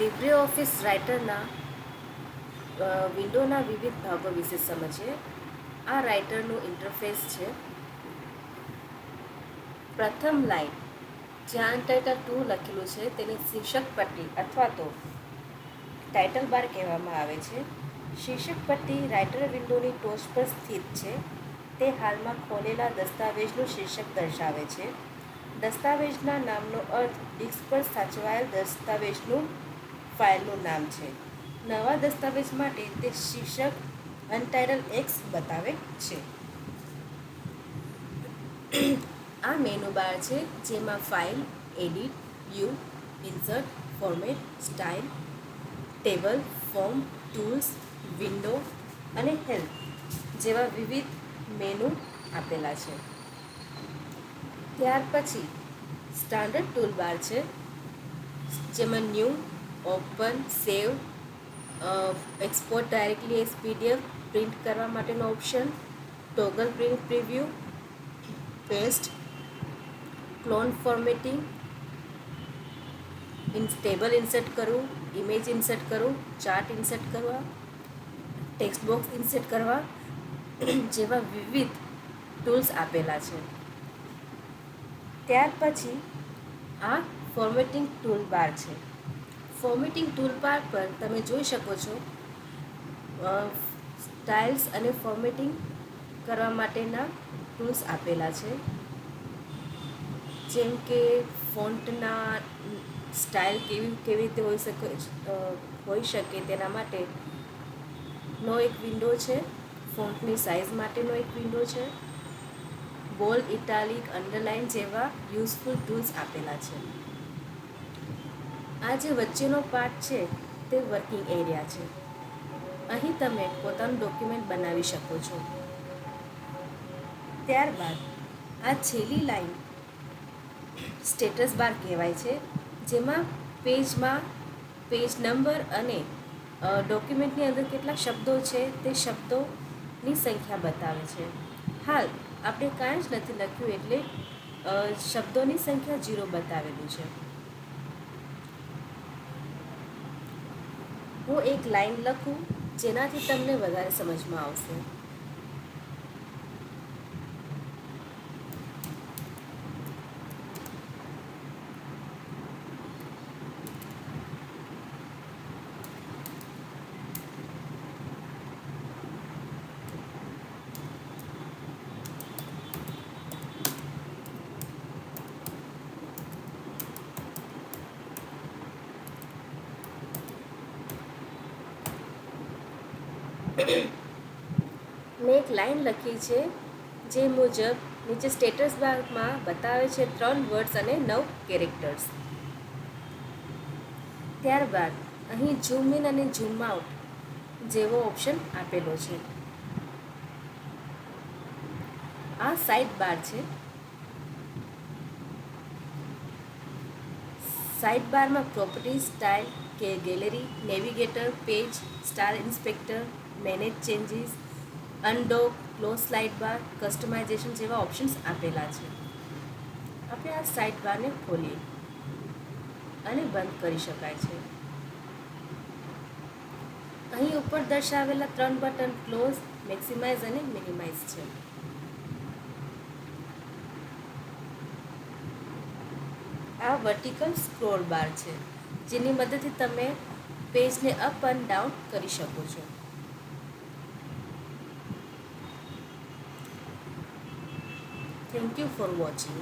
લિબ્રેઓફિસ રાઇટરના વિન્ડોના વિવિધ ભાગો વિશે સમજીએ. આ રાઇટરનું ઇન્ટરફેસ છે. પ્રથમ લાઇન જ્યાં ટાઇટલ 2 લખેલું છે તેને શીર્ષક પટ્ટી અથવા તો ટાઇટલ બાર કહેવામાં આવે છે. શીર્ષક પટ્ટી રાઇટર વિન્ડોની ટોચ પર સ્થિત છે. તે હાલમાં ખોલેલા દસ્તાવેજનું શીર્ષક દર્શાવે છે. દસ્તાવેજના નામનો અર્થ ડિસ્ક પર સાચવાયેલ દસ્તાવેજનું ફાઇલનું નામ છે. નવા દસ્તાવેજ માટે તે શીર્ષક અનટાઇટલ એક્સ બતાવે છે. આ મેનુ બાર છે જેમાં file, edit, view, insert, format, style, table, form, tools, window અને હેલ્પ જેવા વિવિધ મેનુ આપેલા છે. ત્યાર પછી સ્ટાન્ડર્ડ ટૂલબાર છે જેમાં new, open, save, export directly as PDF, print કરવા માટેનો option, toggle print preview, paste, clone formatting, table insert કરવું, ઇમેજ ઇન્સર્ટ કરવું, ચાર્ટ ઇન્સર્ટ કરવા, ટેક્સ્ટ બોક્સ ઇન્સર્ટ કરવા જેવા વિવિધ ટૂલ્સ આપેલા છે. ત્યાર પછી આ ફોર્મેટિંગ ટૂલબાર છે. ફોર્મેટિંગ ટૂલબાર પર તમે જોઈ શકો છો સ્ટાઇલ્સ અને ફોર્મેટિંગ કરવા માટેના ટૂલ્સ આપેલા છે. જેમ કે ફોન્ટના સ્ટાઇલ કેવી રીતે હોઈ શકે તેના માટેનો એક વિન્ડો છે. ફોન્ટની સાઇઝ માટેનો એક વિન્ડો છે. બોલ્ડ, ઇટાલિક, અંડરલાઇન જેવા યુઝફુલ ટૂલ્સ આપેલા છે. આ જે વચ્ચેનો પાર્ટ છે તે વર્કિંગ એરિયા છે. અહીં તમે પોતાનું ડોક્યુમેન્ટ બનાવી શકો છો. ત્યારબાદ આ છેલ્લી લાઈન સ્ટેટસ બાર કહેવાય છે, જેમાં પેજમાં પેજ નંબર અને ડોક્યુમેન્ટની અંદર કેટલા શબ્દો છે તે શબ્દોની સંખ્યા બતાવે છે. હાલ આપણે કાંઈ જ નથી લખ્યું એટલે શબ્દોની સંખ્યા 0 બતાવેલું છે. હું એક લાઈન લખું જેનાથી તમને વધારે સમજમાં આવશે. મેં એક લાઈન લખી છે જે મુજબ નીચે સ્ટેટસ બારમાં બતાવે છે 3 વર્ડ્સ અને 9 કેરેક્ટર્સ. ત્યારબાદ અહીં ઝૂમ ઇન અને ઝૂમ આઉટ જેવો ઓપ્શન આપેલો છે. આ સાઇડ બાર છે. સાઇડ બારમાં property, style, gallery, navigator, page, star inspector, manage changes, undock, close slide bar, customisation જેવા ઓપ્શન્સ આપેલા છે. આપણે આ સાઇડ બારને ખોલીએ અને બંધ કરી શકાય છે. અહીં ઉપર દર્શાવેલા 3 બટન ક્લોઝ, મેક્સિમાઇઝ અને મિનિમાઇઝ છે. આ વર્ટિકલ સ્ક્રોલ બાર છે જેની મદદથી તમે પેજને અપ અને ડાઉન કરી શકો છો. Thank you for watching.